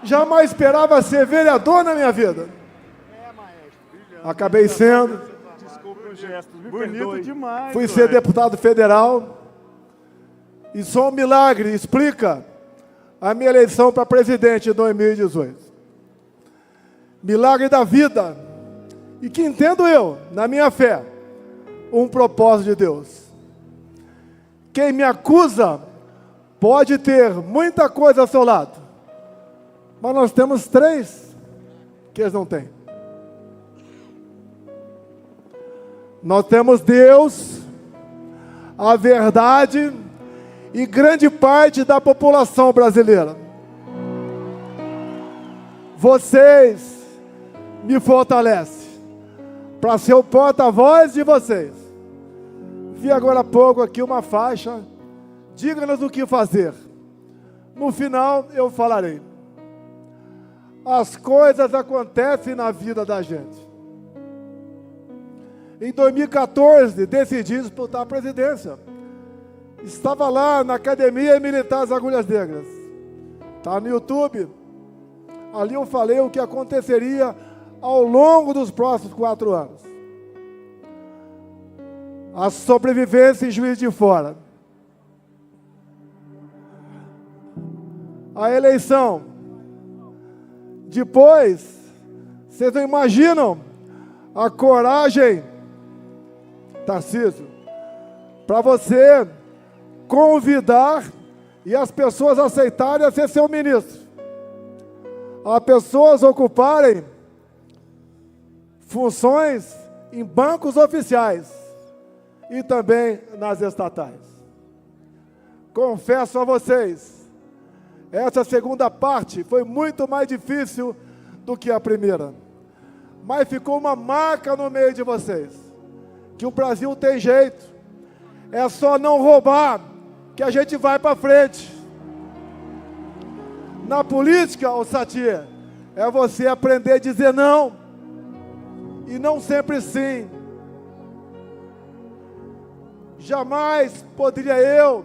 Jamais esperava ser vereador na minha vida. Acabei sendo. Desculpa o gesto, me Bonito perdoe. demais. Fui ser deputado federal. E só um milagre explica a minha eleição para presidente em 2018. Milagre da vida. E que entendo eu, na minha fé, um propósito de Deus. Quem me acusa pode ter muita coisa ao seu lado, mas nós temos 3 que eles não têm. Nós temos Deus, a verdade e grande parte da população brasileira. Vocês me fortalecem para ser o porta-voz de vocês. Vi agora há pouco aqui uma faixa, diga-nos o que fazer. No final eu falarei. As coisas acontecem na vida da gente. Em 2014, decidi disputar a presidência. Estava lá na Academia Militar das Agulhas Negras. Está no YouTube. Ali eu falei o que aconteceria ao longo dos próximos 4 anos. A sobrevivência em Juiz de Fora. A eleição. Depois, vocês não imaginam a coragem, Tarcísio, para você convidar e as pessoas aceitarem a ser seu ministro. As pessoas ocuparem funções em bancos oficiais e também nas estatais. Confesso a vocês, essa segunda parte foi muito mais difícil do que a primeira. Mas ficou uma marca no meio de vocês, que o Brasil tem jeito. É só não roubar, que a gente vai para frente. Na política, ô Satir, é você aprender a dizer não, e não sempre sim. Jamais poderia eu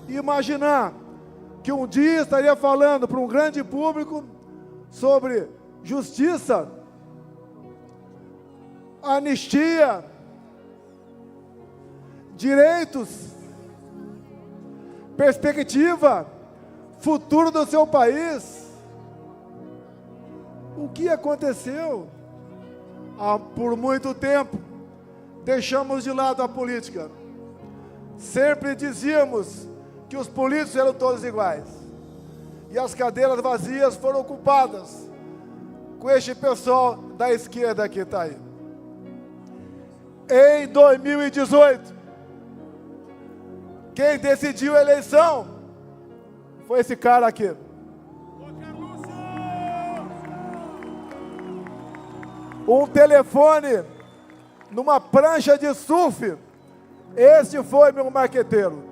imaginar que um dia estaria falando para um grande público sobre justiça, anistia, direitos, perspectiva, futuro do seu país. O que aconteceu? Por muito tempo, deixamos de lado a política. Sempre dizíamos que os políticos eram todos iguais. E as cadeiras vazias foram ocupadas com este pessoal da esquerda que está aí. Em 2018, quem decidiu a eleição foi esse cara aqui. Um telefone numa prancha de surf. Este foi meu marqueteiro.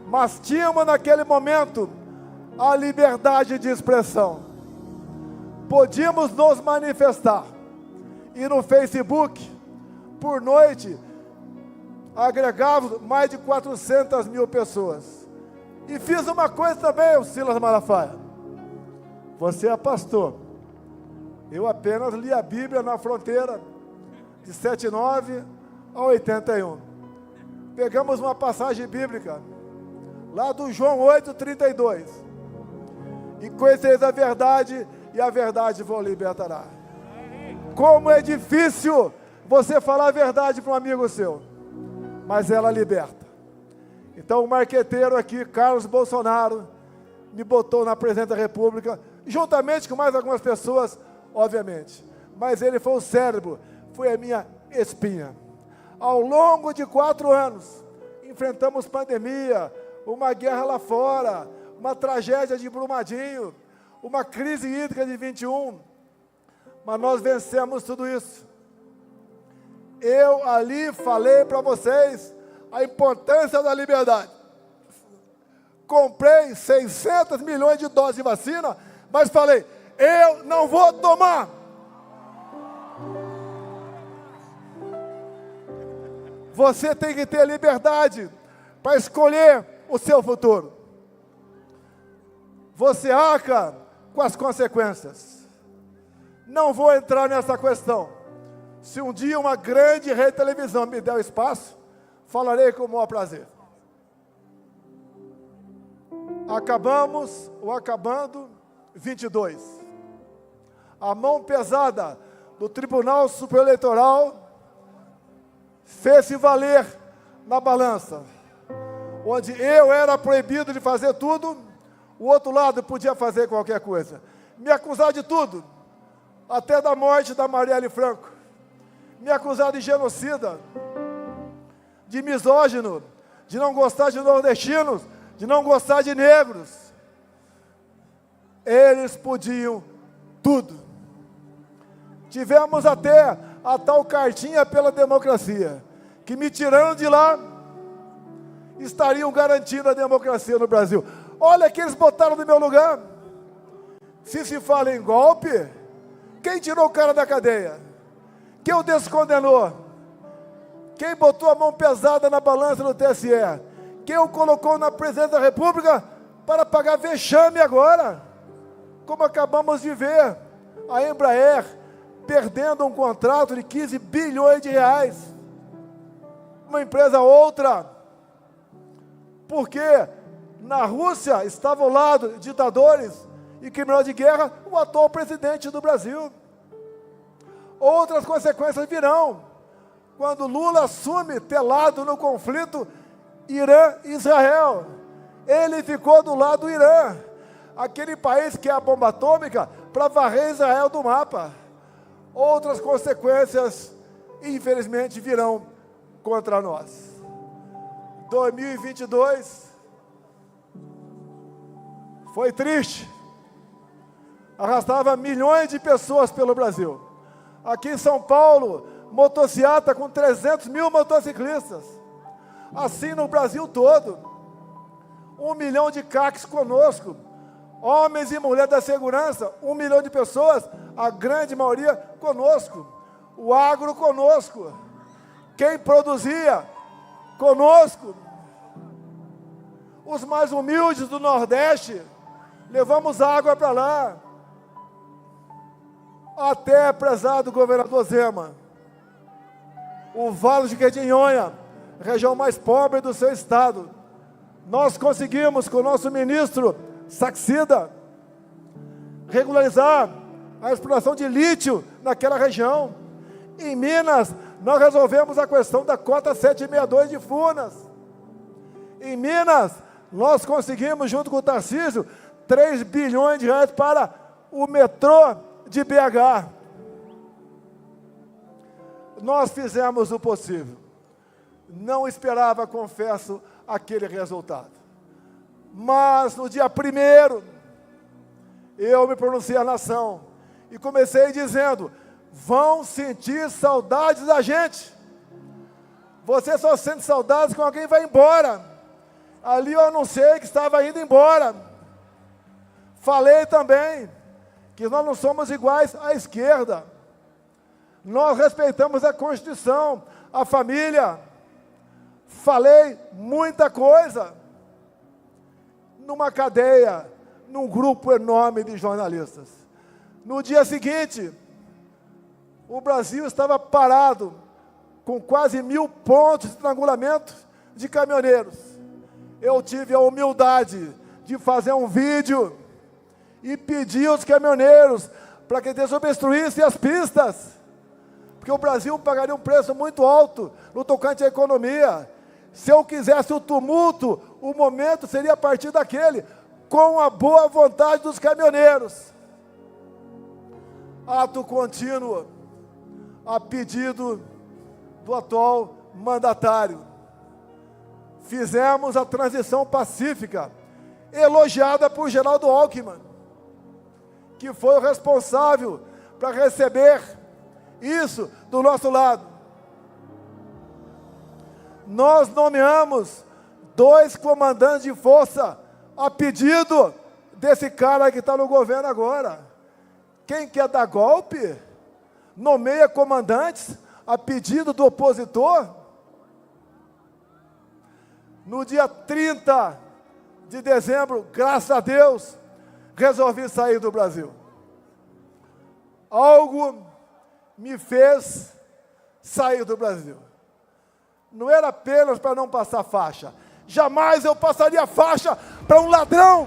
Mas tínhamos naquele momento a liberdade de expressão. Podíamos nos manifestar. E no Facebook, por noite, agregávamos mais de 400 mil pessoas. E fiz uma coisa também, o Silas Malafaia. Você é pastor. Eu apenas li a Bíblia na fronteira, de 79 a 81. Pegamos uma passagem bíblica, lá do João 8:32. E conhecereis a verdade, e a verdade vos libertará. Como é difícil você falar a verdade para um amigo seu, mas ela liberta. Então o marqueteiro aqui, Carlos Bolsonaro, me botou na presidência da República, juntamente com mais algumas pessoas, obviamente. Mas ele foi o cérebro, foi a minha espinha. Ao longo de 4 anos, enfrentamos pandemia, uma guerra lá fora, uma tragédia de Brumadinho, uma crise hídrica de 21, mas nós vencemos tudo isso. Eu ali falei para vocês a importância da liberdade. Comprei 600 milhões de doses de vacina, mas falei, eu não vou tomar. Você tem que ter liberdade para escolher o seu futuro. você arca com as consequências. Não vou entrar nessa questão. Se um dia uma grande rede de televisão me der o espaço, falarei com o maior prazer. Acabando 22. A mão pesada do Tribunal Superior Eleitoral fez-se valer na balança. Onde eu era proibido de fazer tudo, o outro lado podia fazer qualquer coisa. Me acusar de tudo, até da morte da Marielle Franco. Me acusar de genocida, de misógino, de não gostar de nordestinos, de não gostar de negros. Eles podiam tudo. Tivemos até a tal cartinha pela democracia, que me tirando de lá, estariam garantindo a democracia no Brasil. Olha que eles botaram no meu lugar. Se fala em golpe, quem tirou o cara da cadeia? Quem o descondenou? Quem botou a mão pesada na balança do TSE? Quem o colocou na presidência da República para pagar vexame agora? Como acabamos de ver, a Embraer perdendo um contrato de 15 bilhões de reais. Uma empresa outra. Porque na Rússia estava ao lado de ditadores e criminosos de guerra o atual presidente do Brasil. Outras consequências virão quando Lula assume telado no conflito Irã-Israel. Ele ficou do lado do Irã, aquele país que é a bomba atômica, para varrer Israel do mapa. Outras consequências, infelizmente, virão contra nós. 2022 foi triste. Arrastava milhões de pessoas pelo Brasil. Aqui em São Paulo, motociata com 300 mil motociclistas. Assim no Brasil todo. 1 milhão de CACs conosco. Homens e mulheres da segurança, 1 milhão de pessoas, a grande maioria conosco. O agro conosco. Quem produzia conosco. Os mais humildes do Nordeste, levamos água para lá. Até, prezado governador Zema, o Vale de Jequitinhonha, região mais pobre do seu estado, nós conseguimos, com o nosso ministro Saxida, regularizar a exploração de lítio naquela região. Em Minas, nós resolvemos a questão da cota 762 de Furnas. Em Minas, nós conseguimos, junto com o Tarcísio, 3 bilhões de reais para o metrô de BH. Nós fizemos o possível. Não esperava, confesso, aquele resultado. Mas no dia 1º, eu me pronunciei à nação e comecei dizendo: vão sentir saudades da gente. Você só sente saudades quando alguém vai embora. Ali eu anunciei que estava indo embora. Falei também que nós não somos iguais à esquerda. Nós respeitamos a Constituição, a família. Falei muita coisa. Numa cadeia, num grupo enorme de jornalistas. No dia seguinte, o Brasil estava parado, com quase 1000 pontos de estrangulamento de caminhoneiros. Eu tive a humildade de fazer um vídeo e pedir aos caminhoneiros para que desobstruíssem as pistas, porque o Brasil pagaria um preço muito alto no tocante à economia. Se eu quisesse o tumulto, o momento seria a partir daquele, com a boa vontade dos caminhoneiros. Ato contínuo, a pedido do atual mandatário. Fizemos a transição pacífica, elogiada por Geraldo Alckmin, que foi o responsável para receber isso do nosso lado. Nós nomeamos 2 comandantes de força a pedido desse cara que está no governo agora. Quem quer dar golpe, nomeia comandantes a pedido do opositor. No dia 30 de dezembro, graças a Deus, resolvi sair do Brasil. Algo me fez sair do Brasil. Não era apenas para não passar faixa. Jamais eu passaria faixa para um ladrão.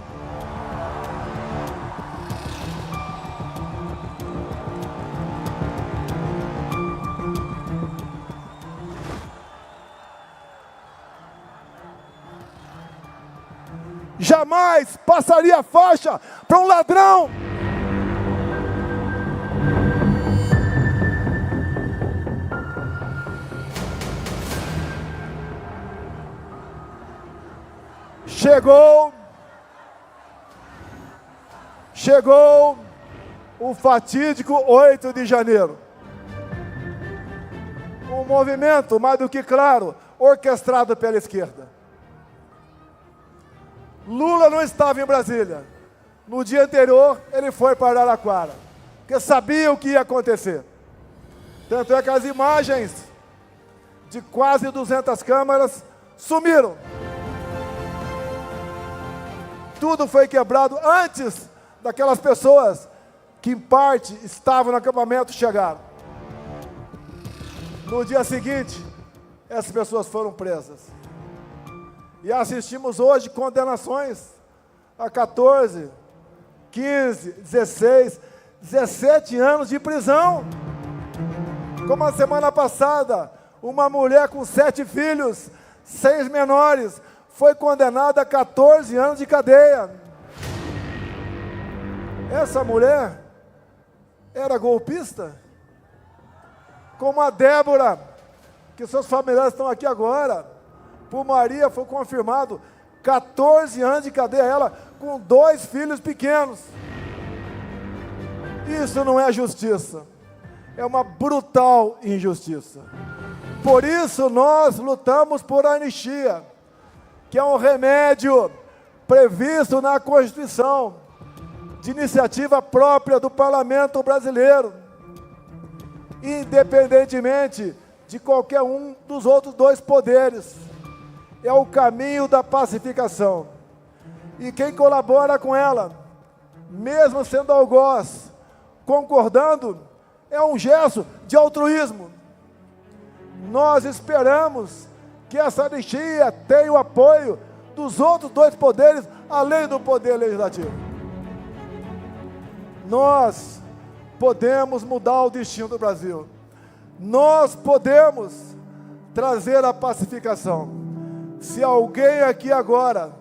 Jamais passaria faixa para um ladrão. Chegou o fatídico 8 de janeiro. Um movimento, mais do que claro, orquestrado pela esquerda. Lula não estava em Brasília. No dia anterior, ele foi para Araraquara, porque sabia o que ia acontecer. Tanto é que as imagens de quase 200 câmeras sumiram. Tudo foi quebrado antes daquelas pessoas que, em parte, estavam no acampamento chegaram. No dia seguinte, essas pessoas foram presas. E assistimos hoje condenações a 14, 15, 16, 17 anos de prisão. Como a semana passada, uma mulher com 7 filhos, 6 menores, foi condenada a 14 anos de cadeia. Essa mulher era golpista? Como a Débora, que seus familiares estão aqui agora. Por Maria foi confirmado 14 anos de cadeia, ela com 2 filhos pequenos. Isso não é justiça, é uma brutal injustiça. Por isso nós lutamos por anistia, que é um remédio previsto na Constituição, de iniciativa própria do Parlamento brasileiro, independentemente de qualquer um dos outros 2 poderes. É o caminho da pacificação. E quem colabora com ela, mesmo sendo algoz, concordando, é um gesto de altruísmo. Nós esperamos que essa anistia tenha o apoio dos outros 2 poderes, além do poder legislativo. Nós podemos mudar o destino do Brasil. Nós podemos trazer a pacificação. Se alguém aqui agora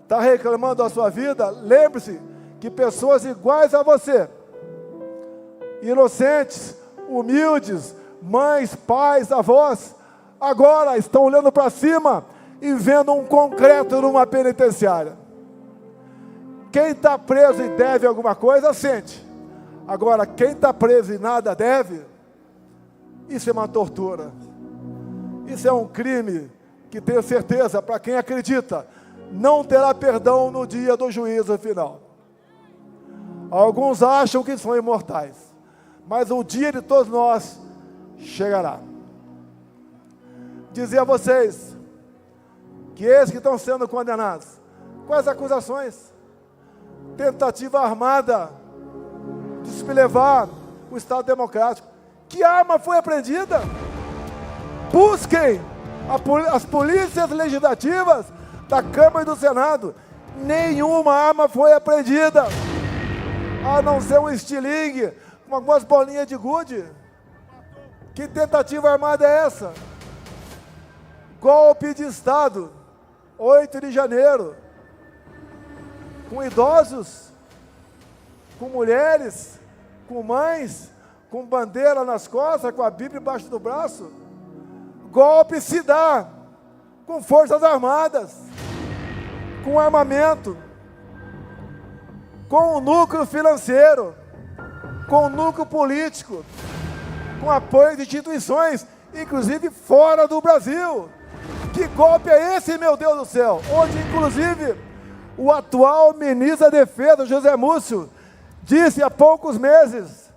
está reclamando da sua vida, lembre-se que pessoas iguais a você, inocentes, humildes, mães, pais, avós, agora estão olhando para cima e vendo um concreto numa penitenciária. Quem está preso e deve alguma coisa, sente. Agora, quem está preso e nada deve, isso é uma tortura. Isso é um crime que, tenho certeza, para quem acredita, não terá perdão no dia do juízo final. Alguns acham que são imortais, mas o dia de todos nós chegará. Dizer a vocês que esses que estão sendo condenados, quais acusações? Tentativa armada de sublevar o Estado Democrático. Que arma foi apreendida? Busquem as polícias legislativas da Câmara e do Senado. Nenhuma arma foi apreendida, a não ser um estilingue com algumas bolinhas de gude. Que tentativa armada é essa? Golpe de Estado, 8 de janeiro, com idosos, com mulheres, com mães, com bandeira nas costas, com a Bíblia embaixo do braço. Golpe se dá com forças armadas, com armamento, com o núcleo financeiro, com o núcleo político, com apoio de instituições, inclusive fora do Brasil. Que golpe é esse, meu Deus do céu? Onde, inclusive, o atual ministro da Defesa, José Múcio, disse há poucos meses,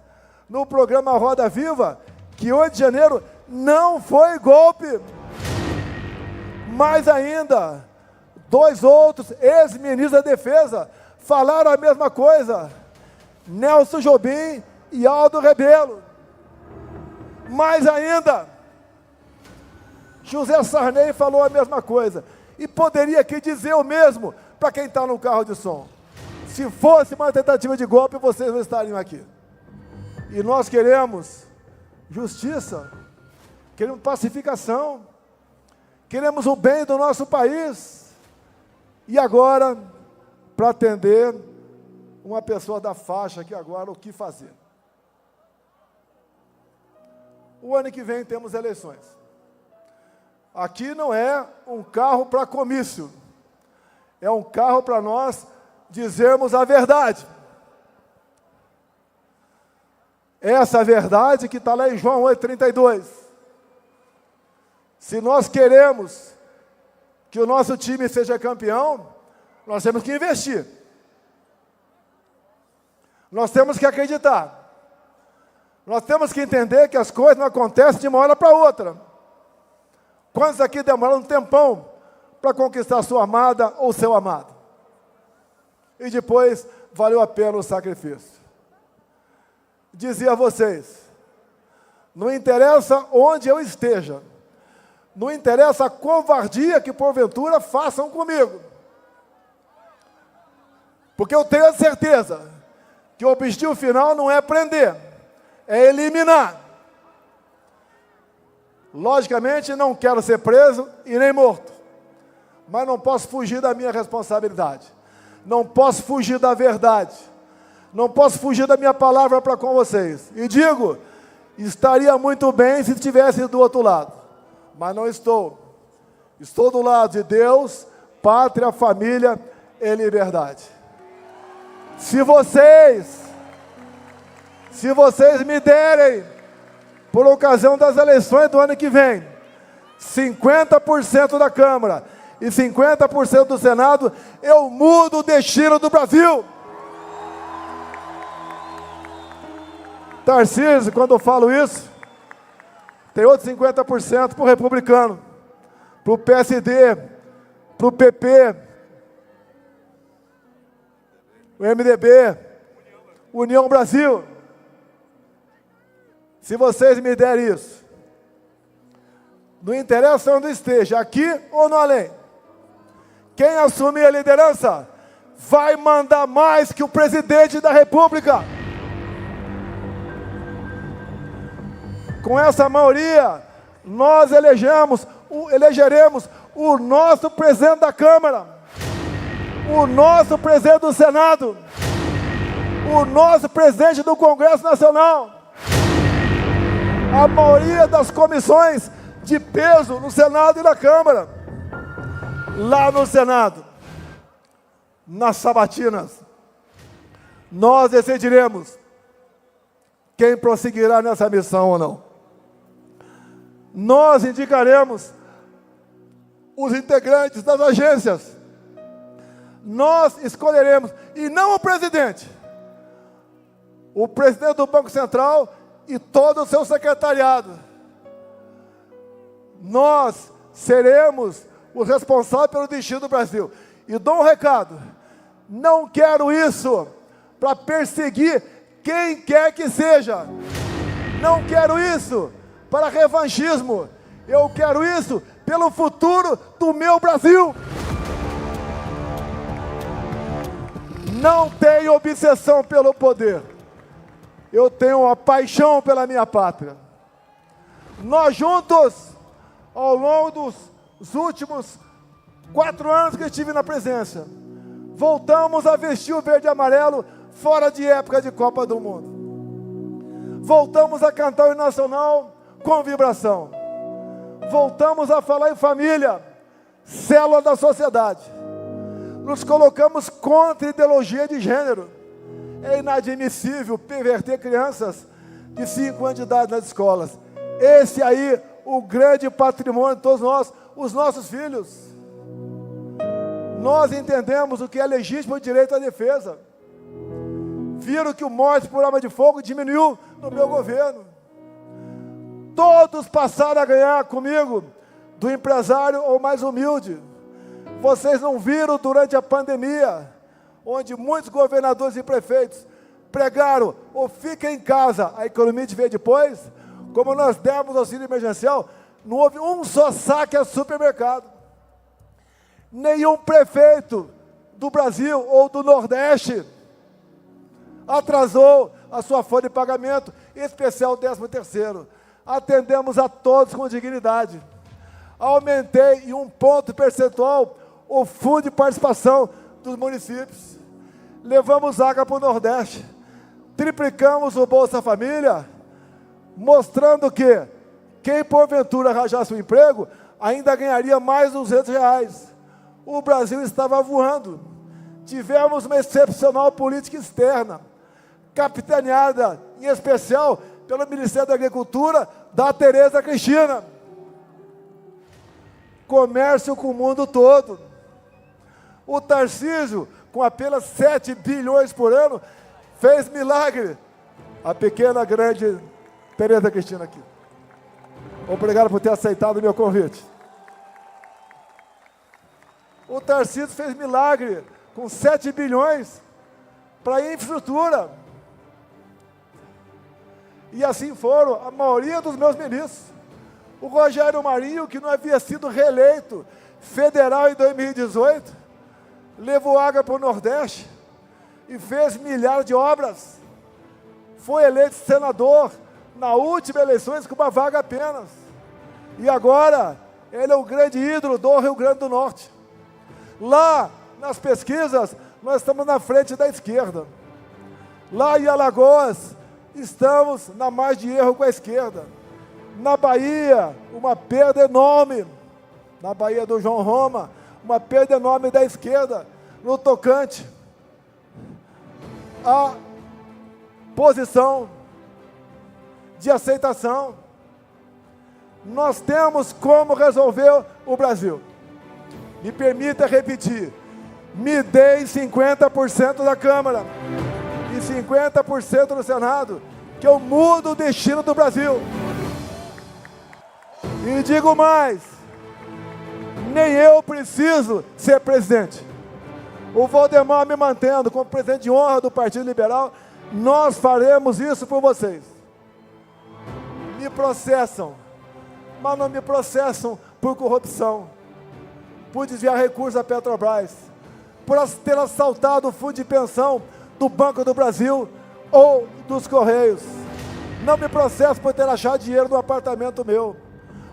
no programa Roda Viva, que 8 de janeiro não foi golpe. Mais ainda, 2 outros ex-ministros da Defesa falaram a mesma coisa. Nelson Jobim e Aldo Rebelo. Mais ainda, José Sarney falou a mesma coisa. E poderia aqui dizer o mesmo para quem está no carro de som. Se fosse uma tentativa de golpe, vocês não estariam aqui. E nós queremos justiça, queremos pacificação, queremos o bem do nosso país. E agora, para atender uma pessoa da faixa aqui agora, o que fazer? O ano que vem temos eleições. Aqui não é um carro para comício, é um carro para nós dizermos a verdade. Essa verdade que está lá em João 8,32. Se nós queremos que o nosso time seja campeão, nós temos que investir. Nós temos que acreditar. Nós temos que entender que as coisas não acontecem de uma hora para outra. Quantos aqui demoraram um tempão para conquistar sua amada ou seu amado? E depois valeu a pena o sacrifício. Dizia a vocês, não interessa onde eu esteja, não interessa a covardia que porventura façam comigo, porque eu tenho a certeza que o objetivo final não é prender, é eliminar. Logicamente não quero ser preso e nem morto, mas não posso fugir da minha responsabilidade, não posso fugir da verdade, não posso fugir da minha palavra para com vocês. E digo, estaria muito bem se estivesse do outro lado, mas não estou. Estou do lado de Deus, pátria, família e liberdade. Se vocês me derem, por ocasião das eleições do ano que vem, 50% da Câmara e 50% do Senado, eu mudo o destino do Brasil. Tarcísio, quando eu falo isso, tem outros 50% para o republicano, para o PSD, para o PP, o MDB, União Brasil. Se vocês me derem isso, não interessa onde esteja, aqui ou no além, quem assumir a liderança vai mandar mais que o presidente da República. Com essa maioria, nós elegeremos o nosso presidente da Câmara, o nosso presidente do Senado, o nosso presidente do Congresso Nacional, a maioria das comissões de peso no Senado e na Câmara. Lá no Senado, nas sabatinas, nós decidiremos quem prosseguirá nessa missão ou não. Nós indicaremos os integrantes das agências. Nós escolheremos, e não o presidente do Banco Central e todo o seu secretariado. Nós seremos os responsáveis pelo destino do Brasil. E dou um recado, não quero isso para perseguir quem quer que seja. Não quero isso para revanchismo. Eu quero isso pelo futuro do meu Brasil. Não tenho obsessão pelo poder. Eu tenho uma paixão pela minha pátria. Nós juntos, ao longo dos últimos 4 anos que estive na presidência, voltamos a vestir o verde e amarelo fora de época de Copa do Mundo. Voltamos a cantar o hino nacional com vibração. Voltamos a falar em família, célula da sociedade. Nos colocamos contra a ideologia de gênero. É inadmissível perverter crianças de 5 anos de idade nas escolas. Esse aí, o grande patrimônio de todos nós, os nossos filhos. Nós entendemos o que é legítimo direito à defesa. Viram que o morte por arma de fogo diminuiu no meu governo. Todos passaram a ganhar comigo, do empresário ou mais humilde. Vocês não viram durante a pandemia onde muitos governadores e prefeitos pregaram ou fiquem em casa, a economia te vê depois, como nós demos auxílio emergencial, não houve um só saque a supermercado. Nenhum prefeito do Brasil ou do Nordeste atrasou a sua folha de pagamento, em especial o 13º. Atendemos a todos com dignidade. Aumentei em 1 ponto percentual o fundo de participação dos municípios. Levamos água para o Nordeste. Triplicamos o Bolsa Família, mostrando que quem porventura arranjasse um emprego, ainda ganharia mais R$200. O Brasil estava voando. Tivemos uma excepcional política externa, capitaneada, em especial, pelo Ministério da Agricultura, da Tereza Cristina. Comércio com o mundo todo. O Tarcísio, com apenas 7 bilhões por ano, fez milagre. A pequena, grande Tereza Cristina aqui. Obrigado por ter aceitado o meu convite. O Tarcísio fez milagre com 7 bilhões para a infraestrutura. E assim foram a maioria dos meus ministros. O Rogério Marinho, que não havia sido reeleito federal em 2018, levou água para o Nordeste e fez milhares de obras. Foi eleito senador na última eleições com uma vaga apenas. E agora, ele é o grande ídolo do Rio Grande do Norte. Lá, nas pesquisas, nós estamos na frente da esquerda. Lá em Alagoas, estamos na margem de erro com a esquerda. Na Bahia, uma perda enorme. Na Bahia do João Roma, uma perda enorme da esquerda. No tocante, a posição de aceitação. Nós temos como resolver o Brasil. Me permita repetir, me deem 50% da Câmara e 50% do Senado, que eu mudo o destino do Brasil. E digo mais, nem eu preciso ser presidente. O Valdemar me mantendo como presidente de honra do Partido Liberal, nós faremos isso por vocês. Me processam, mas não me processam por corrupção, por desviar recursos da Petrobras, por ter assaltado o fundo de pensão do Banco do Brasil ou dos Correios. Não me processam por ter achado dinheiro no apartamento meu,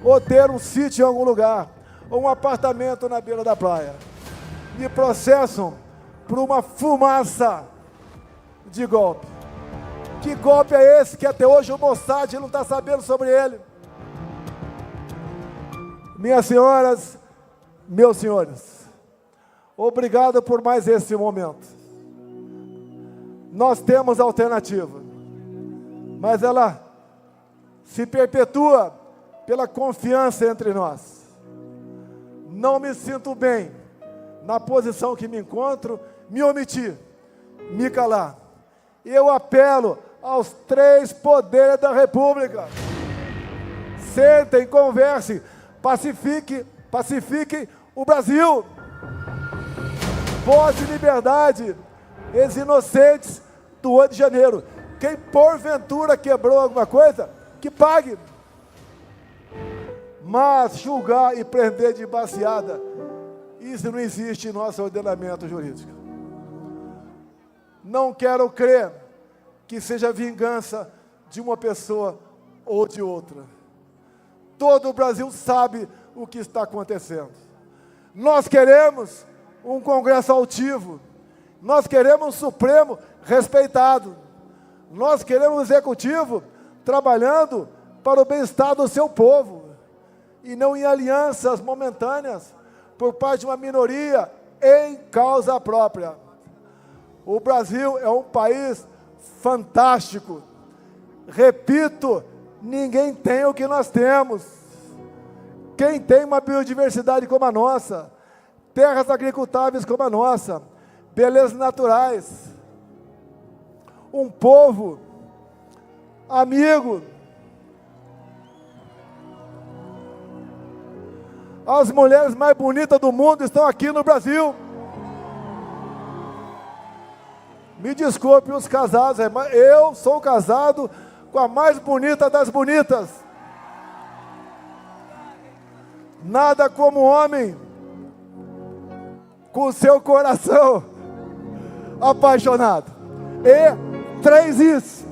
ou ter um sítio em algum lugar, ou um apartamento na beira da praia. Me processam por uma fumaça de golpe. Que golpe é esse que até hoje o Mossad não está sabendo sobre ele? Minhas senhoras, meus senhores, obrigado por mais esse momento. Nós temos alternativa, mas ela se perpetua pela confiança entre nós. Não me sinto bem na posição que me encontro, me omitir, me calar. Eu apelo aos 3 poderes da República. Sentem, conversem, pacifiquem o Brasil. Voz de liberdade, ex inocentes do 8 de janeiro. Quem porventura quebrou alguma coisa, que pague. Mas julgar e prender de baseada, isso não existe em nosso ordenamento jurídico. Não quero crer que seja vingança de uma pessoa ou de outra. Todo o Brasil sabe o que está acontecendo. Nós queremos um Congresso altivo. Nós queremos um Supremo respeitado. Nós queremos um Executivo trabalhando para o bem-estar do seu povo e não em alianças momentâneas por parte de uma minoria em causa própria. O Brasil é um país fantástico. Repito, ninguém tem o que nós temos. Quem tem uma biodiversidade como a nossa, terras agricultáveis como a nossa, belezas naturais, um povo amigo, as mulheres mais bonitas do mundo estão aqui no Brasil. Me desculpe os casados, mas eu sou casado com a mais bonita das bonitas. Nada como homem com seu coração apaixonado. E 3 Is.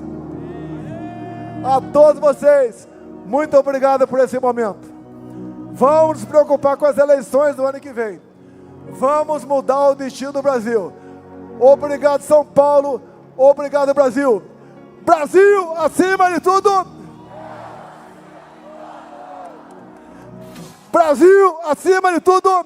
A todos vocês, muito obrigado por esse momento. Vamos nos preocupar com as eleições do ano que vem. Vamos mudar o destino do Brasil. Obrigado, São Paulo. Obrigado, Brasil. Brasil, acima de tudo. Brasil, acima de tudo.